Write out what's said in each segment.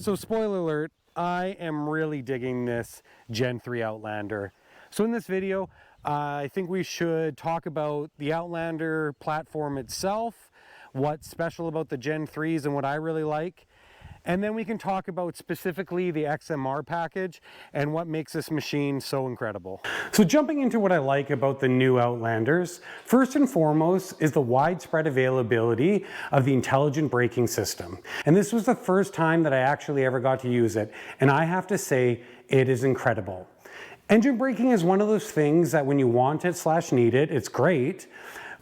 So spoiler alert, I am really digging this Gen 3 Outlander. So in this video, I think we should talk about the Outlander platform itself, what's special about the Gen 3s and what I really like. And then we can talk about specifically the XMR package and what makes this machine so incredible. So jumping into what I like about the new Outlanders, first and foremost is the widespread availability of the intelligent braking system. And this was the first time that I actually ever got to use it. And I have to say, it is incredible. Engine braking is one of those things that when you want it / need it, it's great.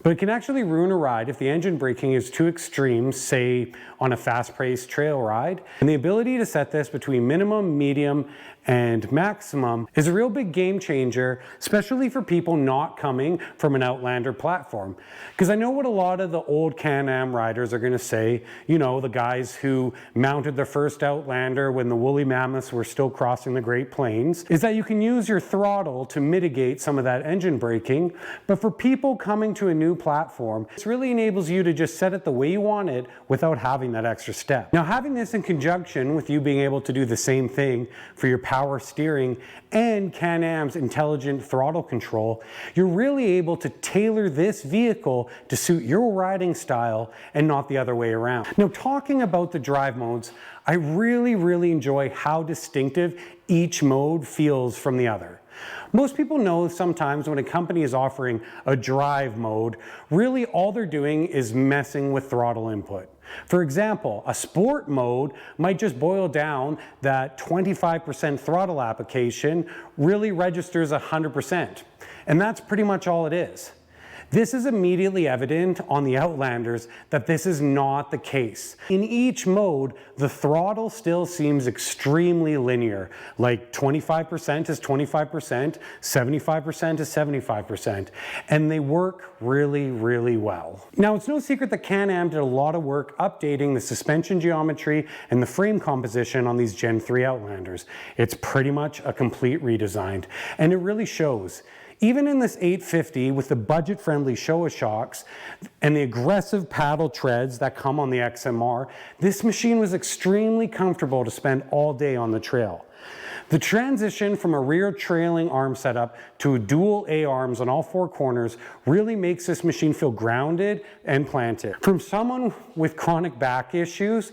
But it can actually ruin a ride if the engine braking is too extreme, say on a fast-paced trail ride. And the ability to set this between minimum, medium, and maximum is a real big game changer, especially for people not coming from an Outlander platform. Because I know what a lot of the old Can Am riders are going to say, you know, the guys who mounted their first Outlander when the woolly mammoths were still crossing the Great Plains, is that you can use your throttle to mitigate some of that engine braking. But for people coming to a new platform, this really enables you to just set it the way you want it without having that extra step. Now, having this in conjunction with you being able to do the same thing for your power steering and Can Am's intelligent throttle control, you're really able to tailor this vehicle to suit your riding style and not the other way around. Now, talking about the drive modes, I really enjoy how distinctive each mode feels from the other. Most people know sometimes when a company is offering a drive mode, really all they're doing is messing with throttle input. For example, a sport mode might just boil down that 25% throttle application really registers 100%. And that's pretty much all it is. This is immediately evident on the Outlanders that this is not the case. In each mode, the throttle still seems extremely linear, like 25% is 25%, 75% is 75%, and they work really well. Now, it's no secret that Can Am did a lot of work updating the suspension geometry and the frame composition on these Gen 3 Outlanders. It's pretty much a complete redesign, and it really shows. Even in this 850 with the budget-friendly Showa shocks and the aggressive paddle treads that come on the XMR, this machine was extremely comfortable to spend all day on the trail. The transition from a rear trailing arm setup to dual A-arms on all four corners really makes this machine feel grounded and planted. From someone with chronic back issues,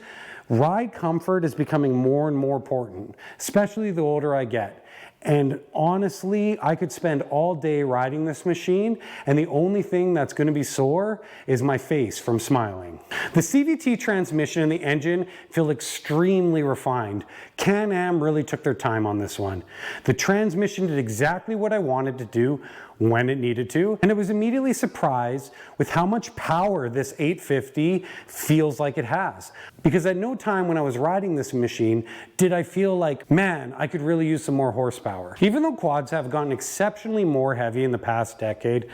ride comfort is becoming more and more important, especially the older I get. And honestly, I could spend all day riding this machine, and the only thing that's going to be sore is my face from smiling. The CVT transmission and the engine feel extremely refined. Can Am really took their time on this one. The transmission did exactly what I wanted to do when it needed to, and I was immediately surprised with how much power this 850 feels like it has. Because at no time when I was riding this machine did I feel like, man, I could really use some more horsepower. Even though quads have gotten exceptionally more heavy in the past decade,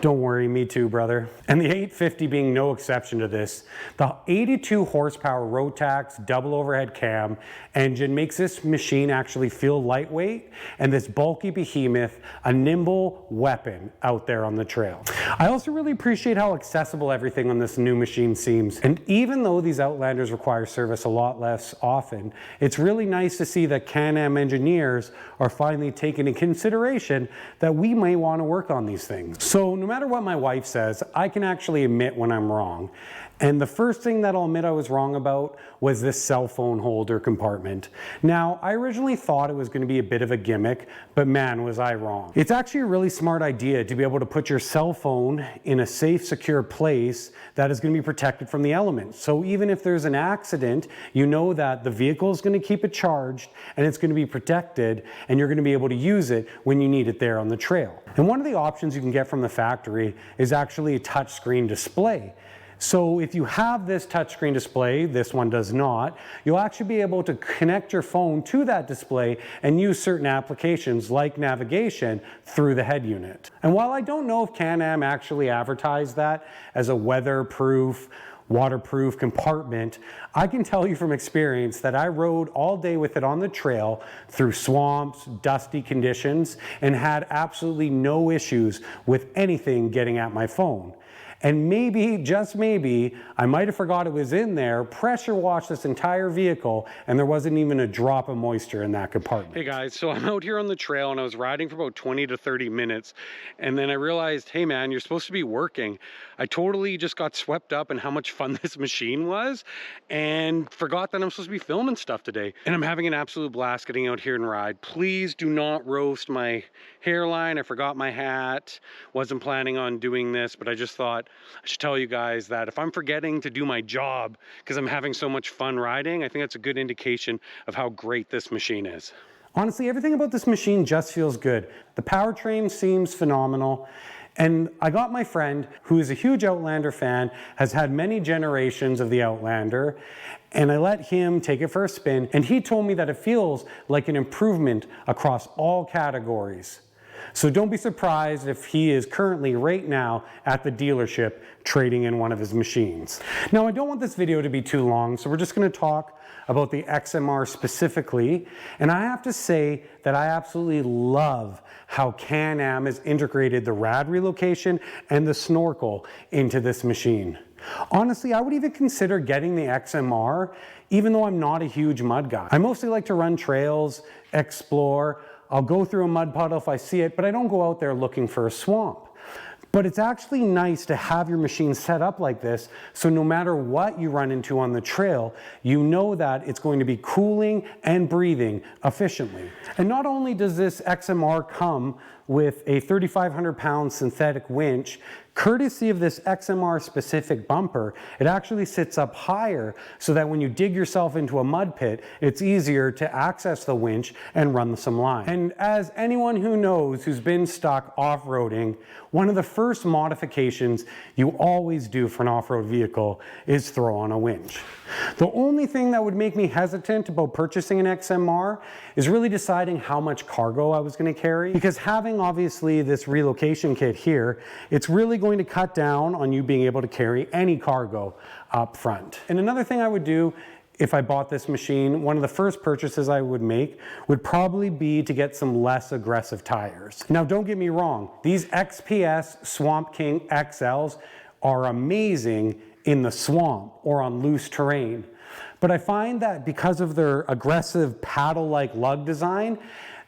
don't worry, me too, brother. And the 850 being no exception to this, the 82 horsepower Rotax double overhead cam engine makes this machine actually feel lightweight and this bulky behemoth a nimble weapon out there on the trail. I also really appreciate how accessible everything on this new machine seems. And even though these Outlanders require service a lot less often, it's really nice to see that Can Am engineers are finally taking into consideration that we may want to work on these things. So no matter what my wife says, I can actually admit when I'm wrong. And the first thing that I'll admit I was wrong about was this cell phone holder compartment. Now, I originally thought it was going to be a bit of a gimmick, but man, was I wrong. It's actually a really smart idea to be able to put your cell phone in a safe, secure place that is going to be protected from the elements. So even if there's an accident, you know that the vehicle is going to keep it charged and it's going to be protected and you're going to be able to use it when you need it there on the trail. And one of the options you can get from the factory is actually a touchscreen display. So if you have this touchscreen display, this one does not, you'll actually be able to connect your phone to that display and use certain applications like navigation through the head unit. And while I don't know if Can Am actually advertised that as a weatherproof, waterproof compartment, I can tell you from experience that I rode all day with it on the trail through swamps, dusty conditions, and had absolutely no issues with anything getting at my phone. and maybe, just maybe, I might have forgot it was in there, pressure washed this entire vehicle, and there wasn't even a drop of moisture in that compartment. Hey guys, so I'm out here on the trail and I was riding for about 20 to 30 minutes, and then I realized, hey man, you're supposed to be working. I totally just got swept up in how much fun this machine was and forgot that I'm supposed to be filming stuff today. And I'm having an absolute blast getting out here and ride. Please do not roast my hairline. I forgot my hat. Wasn't planning on doing this, but I just thought I should tell you guys that if I'm forgetting to do my job because I'm having so much fun riding, I think that's a good indication of how great this machine is. Honestly, everything about this machine just feels good. The powertrain seems phenomenal. And I got my friend, who is a huge Outlander fan, has had many generations of the Outlander, and I let him take it for a spin, and he told me that it feels like an improvement across all categories. So don't be surprised if he is currently right now at the dealership trading in one of his machines. Now, I don't want this video to be too long, so we're just going to talk about the XMR specifically. And I have to say that I absolutely love how Can Am has integrated the rad relocation and the snorkel into this machine. Honestly, I would even consider getting the XMR, even though I'm not a huge mud guy. I mostly like to run trails, explore. I'll go through a mud puddle if I see it, but I don't go out there looking for a swamp. But it's actually nice to have your machine set up like this, so no matter what you run into on the trail, you know that it's going to be cooling and breathing efficiently. And not only does this XMR come with a 3,500 pound synthetic winch, courtesy of this XMR specific bumper, it actually sits up higher so that when you dig yourself into a mud pit, it's easier to access the winch and run some line. And as anyone who knows who's been stuck off-roading, one of the first modifications you always do for an off-road vehicle is throw on a winch. The only thing that would make me hesitant about purchasing an XMR is really deciding how much cargo I was going to carry, because having obviously this relocation kit here, it's really going to cut down on you being able to carry any cargo up front. And another thing I would do if I bought this machine, one of the first purchases I would make would probably be to get some less aggressive tires. Now, don't get me wrong, these XPS Swamp King XLs are amazing in the swamp or on loose terrain. But I find that because of their aggressive paddle-like lug design,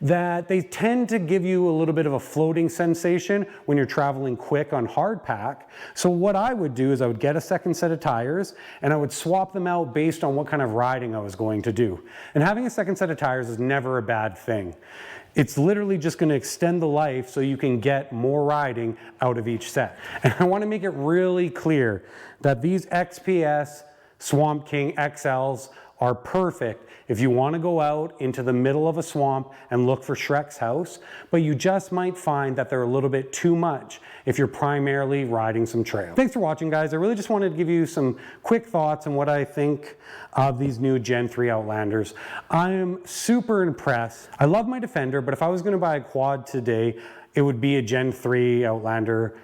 that they tend to give you a little bit of a floating sensation when you're traveling quick on hardpack. So what I would do is I would get a second set of tires and I would swap them out based on what kind of riding I was going to do. And having a second set of tires is never a bad thing. It's literally just going to extend the life so you can get more riding out of each set. And I want to make it really clear that these XPS Swamp King XLs are perfect if you want to go out into the middle of a swamp and look for Shrek's house, but you just might find that they're a little bit too much if you're primarily riding some trail. Thanks for watching, guys. I really just wanted to give you some quick thoughts on what I think of these new Gen 3 Outlanders. I am super impressed. I love my Defender, but if I was going to buy a quad today, it would be a Gen 3 Outlander.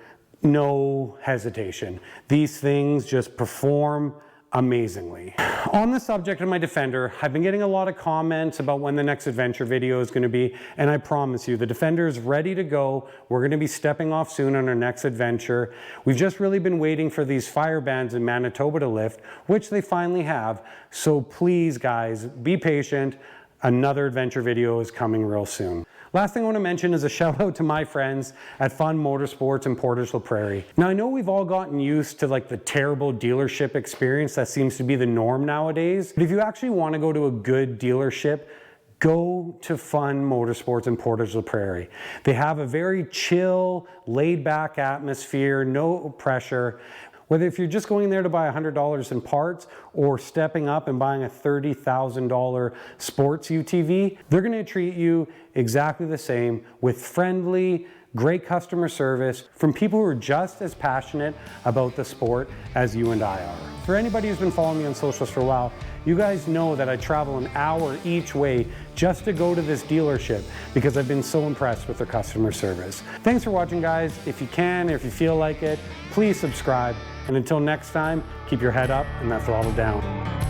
No hesitation. These things just perform amazingly. On the subject of my Defender, I've been getting a lot of comments about when the next adventure video is going to be, and I promise you, the Defender is ready to go. We're going to be stepping off soon on our next adventure. We've just really been waiting for these fire bans in Manitoba to lift, which they finally have. So please, guys, be patient. Another adventure video is coming real soon. Last thing I want to mention is a shout out to my friends at FFUN Motorsports in Portage, Prairie. Now, I know we've all gotten used to like the terrible dealership experience that seems to be the norm nowadays, but if you actually want to go to a good dealership, go to FFUN Motorsports in Portage, Prairie. They have a very chill, laid-back atmosphere, no pressure. Whether if you're just going there to buy $100 in parts or stepping up and buying a $30,000 sports UTV, they're going to treat you exactly the same with friendly, great customer service from people who are just as passionate about the sport as you and I are. For anybody who's been following me on socials for a while, you guys know that I travel an hour each way just to go to this dealership because I've been so impressed with their customer service. Thanks for watching, guys. If you can, or if you feel like it, please subscribe. And until next time, keep your head up and that throttle down.